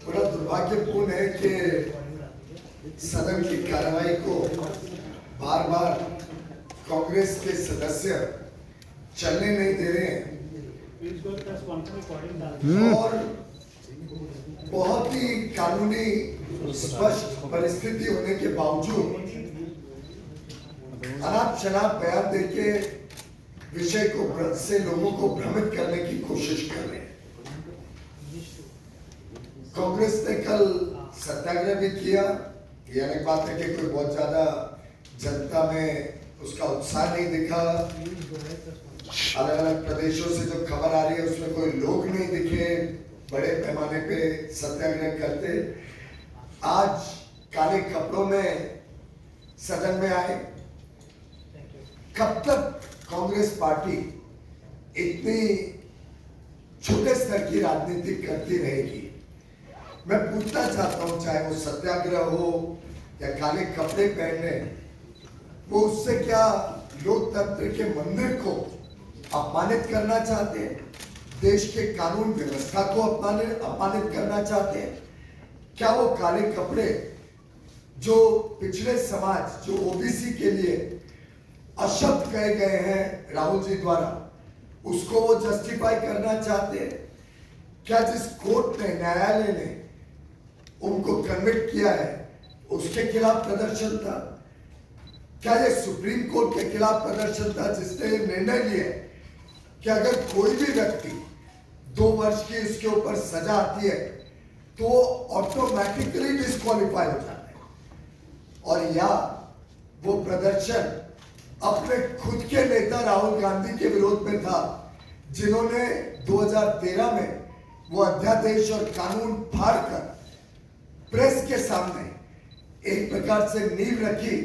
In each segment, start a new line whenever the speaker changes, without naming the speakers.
बड़ा दुर्भाग्यपूर्ण है कि सदन की कार्रवाई को बार बार कांग्रेस के सदस्य चलने नहीं दे रहे हैं और बहुत ही कानूनी स्पष्ट परिस्थिति होने के बावजूद अनाप शनाप बयान देके विषय को से लोगों को भ्रमित करने की कोशिश कर रहे हैं। कांग्रेस ने कल सत्याग्रह भी किया। ये अलग बात है कि कोई बहुत ज्यादा जनता में उसका उत्साह नहीं दिखा। अलग अलग प्रदेशों से जो खबर आ रही है उसमें कोई लोग नहीं दिखे बड़े पैमाने पे सत्याग्रह करते। आज काले कपड़ों में सदन में आए। कब तक कांग्रेस पार्टी इतनी छोटे स्तर की राजनीति करती रहेगी? मैं पूछना चाहता हूं, चाहे वो सत्याग्रह हो या काले कपड़े पहनने, वो उससे क्या लोकतंत्र के मंदिर को अपमानित करना चाहते हैं? देश के कानून व्यवस्था को अपमानित करना चाहते हैं? क्या वो काले कपड़े जो पिछड़े समाज, जो ओबीसी के लिए अशब्द कहे गए हैं राहुल जी द्वारा, उसको वो जस्टिफाई करना चाहते हैं? क्या जिस कोर्ट ने, न्यायालय ने उनको कन्विक्ट किया है उसके खिलाफ प्रदर्शन था? क्या ये सुप्रीम कोर्ट के खिलाफ प्रदर्शन था जिसने निर्णय लिया कि अगर कोई भी व्यक्ति 2 वर्ष की इसके ऊपर सजा आती है तो ऑटोमेटिकली डिस्क्वालीफाई हो जाता है? और या वो प्रदर्शन अपने खुद के नेता राहुल गांधी के विरोध में था, जिन्होंने 2013 में वो अध्यादेश और कानून फाड़कर प्रेस के सामने एक प्रकार से नींव रखी,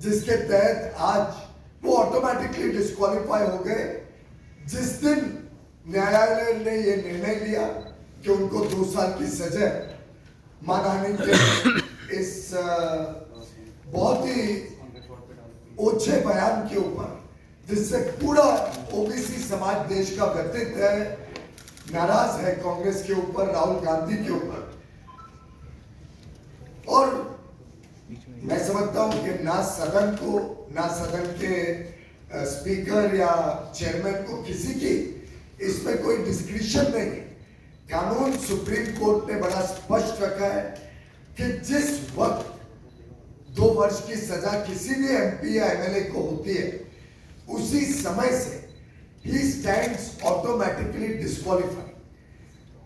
जिसके तहत आज वो ऑटोमेटिकली डिस्क्वालीफाई हो गए। जिस दिन न्यायालय ने ये निर्णय लिया कि उनको 2 साल की सजा मानहानि के इस बहुत ही ओछे बयान के ऊपर, जिससे पूरा ओबीसी समाज देश का व्यतीत है, नाराज है कांग्रेस के ऊपर, राहुल गांधी के ऊपर। और मैं समझता हूं कि ना सदन को, ना सदन के स्पीकर या चेयरमैन को किसी की इसमें कोई डिस्क्रिशन नहीं है। कानून सुप्रीम कोर्ट ने बड़ा स्पष्ट रखा है कि जिस वक्त 2 वर्ष की सजा किसी भी एमपी या एमएलए को होती है, उसी समय से he stands automatically disqualified.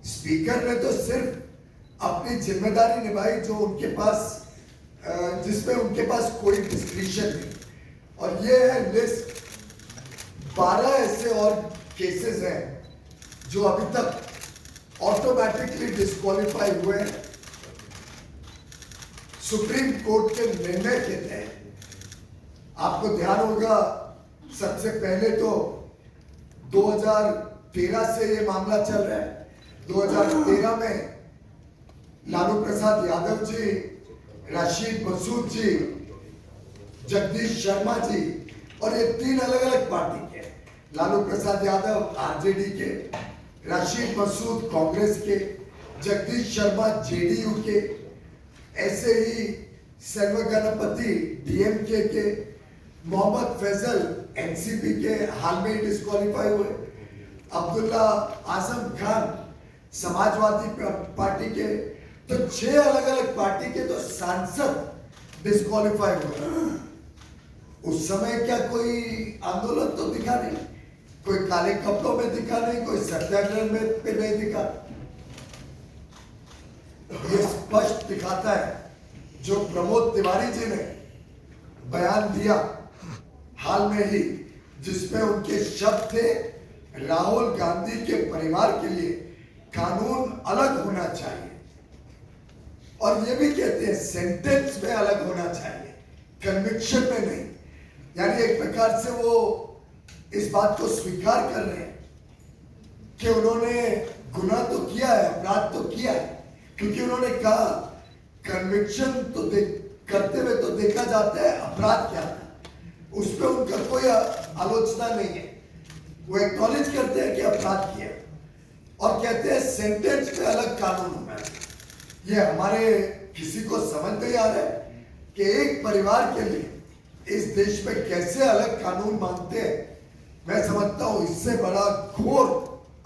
Speaker ने तो सिर्फ अपनी जिम्मेदारी निभाई जो उनके पास, जिसमें उनके पास कोई डिस्क्रिशन नहीं। और ये है लिस्ट। 12 ऐसे और केसेस हैं जो अभी तक ऑटोमेटिकली डिस्क्वालीफाई हुए हैं सुप्रीम कोर्ट के निर्णय के तहत। आपको ध्यान होगा, सबसे पहले तो 2013 से ये मामला चल रहा है। 2013 में लालू प्रसाद यादव जी, रशीद मसूद जी, जगदीश शर्मा जी, और ये 3 अलग अलग पार्टी के, लालू प्रसाद यादव आरजेडी के, रशीद मसूद कांग्रेस के, जगदीश शर्मा जेडीयू के, ऐसे ही सर्व गणपति डीएमके के, मोहम्मद फैजल एनसीपी के हाल में डिस्क्वालीफाई हुए, अब्दुल्ला आजम खान समाजवादी पार्टी के, तो 6 अलग अलग पार्टी के तो सांसद डिस्क्वालीफाई हुए। उस समय क्या कोई आंदोलन तो दिखा नहीं, कोई काले कपड़ों में दिखा नहीं, कोई सत्याग्रह में पे नहीं दिखा। ये स्पष्ट दिखाता है जो प्रमोद तिवारी जी ने बयान दिया हाल में ही, जिसमें उनके शब्द थे राहुल गांधी के परिवार के लिए कानून अलग होना चाहिए, और ये भी कहते हैं सेंटेंस में अलग होना चाहिए, कन्विक्शन में नहीं। यानी एक प्रकार से वो इस बात को स्वीकार कर रहे हैं कि उन्होंने गुनाह तो किया है, अपराध तो किया है, क्योंकि उन्होंने कहा कन्विक्शन तो करते हुए तो देखा जाता है अपराध क्या था, उस पर उनका कोई आलोचना नहीं है। वो एक्नॉलेज करते हैं कि अपराध किया और कहते हैं सेंटेंस पे अलग कानून होना है। ये हमारे किसी को समझ नहीं आ रहा है कि एक परिवार के लिए इस देश में कैसे अलग कानून मांगते हैं। मैं समझता हूं इससे बड़ा घोर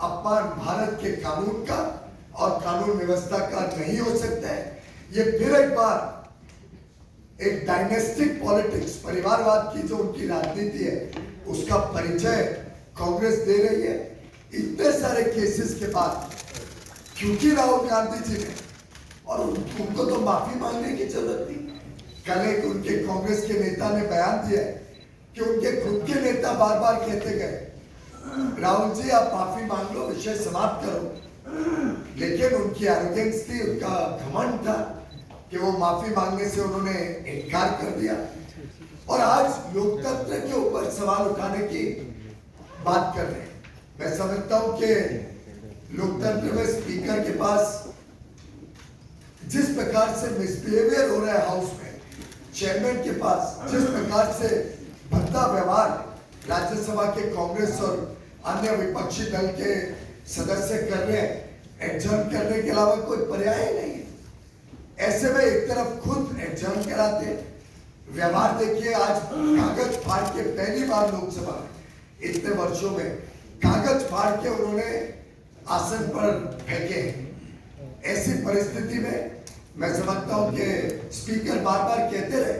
अपमान भारत के कानून का और कानून व्यवस्था का नहीं हो सकता है। ये फिर एक बार एक डायनेस्टिक पॉलिटिक्स, परिवारवाद की जो उनकी राजनीति है, उसका परिचय कांग्रेस दे रही है। इतने सारे केसेस के बाद क्योंकि राहुल गांधी जी ने, और उनको तो माफी मांगने की जरूरत थी। कल एक उनके कांग्रेस के नेता ने बयान दिया कि उनके खुद के नेता बार बार कहते गए, राहुल जी आप माफी मांग लो, विषय समाप्त करो। लेकिन उनकी एरोगेंस थी, उनका घमंड था कि वो माफी मांगने से उन्होंने इनकार कर दिया। और आज लोकतंत्र के ऊपर सवाल उठाने की बात कर रहे हैं। मैं समझता हूं कि लोकतंत्र में स्पीकर के पास जिस प्रकार से मिसबिहेवियर हो रहा है हाउस में, चेयरमैन के पास जिस प्रकार से भद्दा व्यवहार राज्यसभा के कांग्रेस और अन्य विपक्षी दल के सदस्य कर रहे हैं, एडजर्न करने के अलावा कोई पर्याय ही नहीं है। ऐसे में एक तरफ खुद एडजर्न कराते, व्यवहार देखिए, आज कागज फाड़ के पहली बार लोकसभा में इतने वर्षों में कागज फाड़ के उन्होंने आसन पर फेंके। ऐसी परिस्थिति में मैं समझता हूं कि स्पीकर बार बार कहते रहे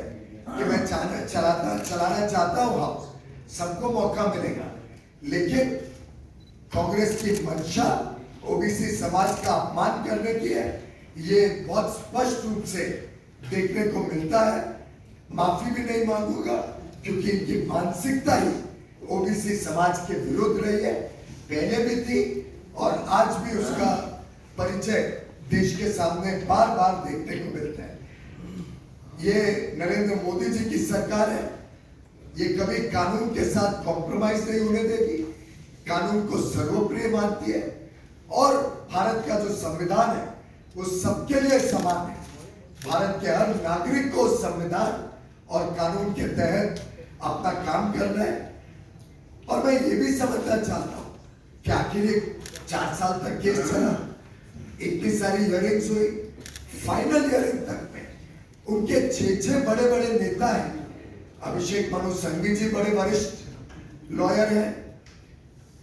कि मैं चलाना चाहता हूं हाउस, सबको मौका मिलेगा। लेकिन कांग्रेस की मंशा ओबीसी समाज का अपमान करने की है, ये बहुत स्पष्ट रूप से देखने को मिलता है। माफी भी नहीं मांगूंगा क्योंकि इनकी मानसिकता ही ओबीसी समाज के विरुद्ध रही है, पहले भी थी और आज भी उसका परिचय देश के सामने बार बार देखने को मिलता है। ये नरेंद्र मोदी जी की सरकार है, ये कभी कानून के साथ कॉम्प्रोमाइज नहीं होने देगी, कानून को सर्वोप्रिय मानती है और भारत का जो संविधान है वो सबके लिए समान है। भारत के हर नागरिक को संविधान और कानून के तहत अपना काम करना है। और मैं ये भी समझना चाहता हूं कि आखिर 4 साल तक केस चला, इतनी सारी हियरिंग्स हुई, फाइनल हियरिंग तक में उनके 6 बड़े बड़े नेता हैं। अभिषेक मनु सिंघवी जी बड़े वरिष्ठ लॉयर हैं,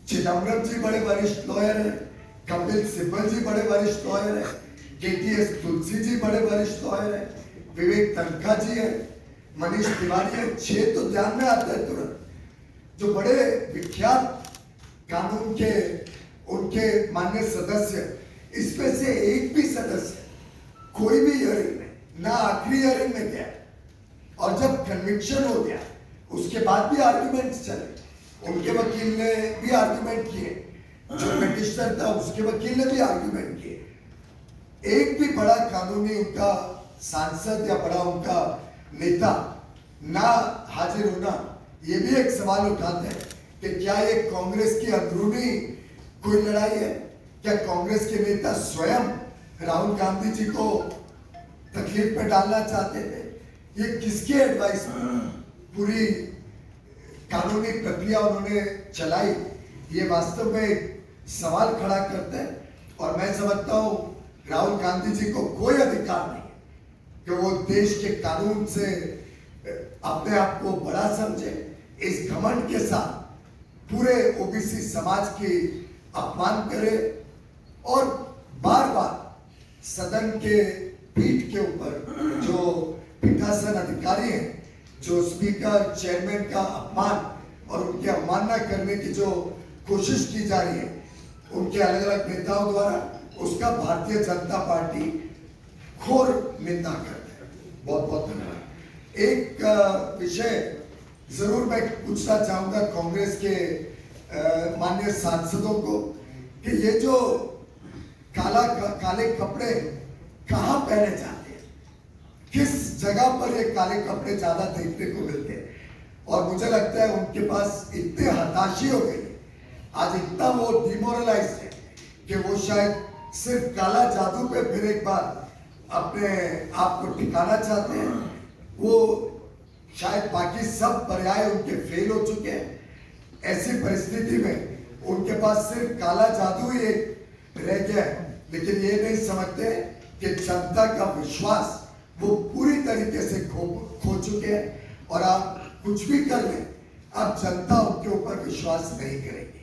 चिदम्बरम जी बड़े वरिष्ठ लॉयर हैं, कपिल सिब्बल जी बड़े वरिष्ठ लॉयर हैं, केटीएस तुलसी जी बड़े वरिष्ठ लॉयर हैं, विवेक तन्खा जी हैं, मनीष तिवारी हैं। 6 तो ध्यान में आता है तुरंत, जो बड़े विख्यात कानून के उनके मान्य सदस्य। इसमें से एक भी सदस्य कोई भी हियरिंग में, ना आखिरी हियरिंग में गया, और जब कन्विक्शन हो गया उसके बाद भी आर्गुमेंट्स चले। उनके वकील ने भी आर्गुमेंट किए, जो पिटिशनर था उसके वकील ने भी आर्गुमेंट किए। एक भी बड़ा कानूनी उनका सांसद या बड़ा उनका नेता ना हाजिर होना, ये भी एक सवाल उठाते हैं कि क्या ये कांग्रेस की अंदरूनी कोई लड़ाई है? क्या कांग्रेस के नेता स्वयं राहुल गांधी जी को तकलीफ में डालना चाहते थे? ये किसके एडवाइस में पूरी कानूनी प्रक्रिया उन्होंने चलाई, ये वास्तव में सवाल खड़ा करते हैं। और मैं समझता हूं राहुल गांधी जी को कोई अधिकार नहीं है कि वो देश के कानून से अपने आप को बड़ा समझे। इस घमंड के साथ पूरे ओबीसी समाज की अपमान करे और बार बार सदन के पीठ के ऊपर जो पीठासन अधिकारी हैं, जो स्पीकर चेयरमैन का अपमान और उनकी अवमानना करने की जो कोशिश की जा रही है उनके अलग अलग नेताओं द्वारा, उसका भारतीय जनता पार्टी घोर निंदा करती है। बहुत बहुत धन्यवाद। एक विषय जरूर मैं पूछना चाहूंगा कांग्रेस के माननीय सांसदों को कि ये जो काले कपड़े कहां पहने जाते हैं, किस जगह पर ये काले कपड़े ज्यादा देखने को मिलते हैं? और मुझे लगता है उनके पास इतनी हताशी हो गई, आज इतना वो डिमोरलाइज है कि वो शायद सिर्फ काला जादू पे फिर एक बार अपने आप को ठिकाना चाहते हैं। वो शायद बाकी सब पर्याय उनके फेल हो चुके हैं। ऐसी परिस्थिति में उनके पास सिर्फ काला जादू ही एक रह गया है, लेकिन ये नहीं समझते कि जनता का विश्वास वो पूरी तरीके से खो चुके हैं और आप कुछ भी कर लें, अब जनता उनके ऊपर विश्वास नहीं करेगी।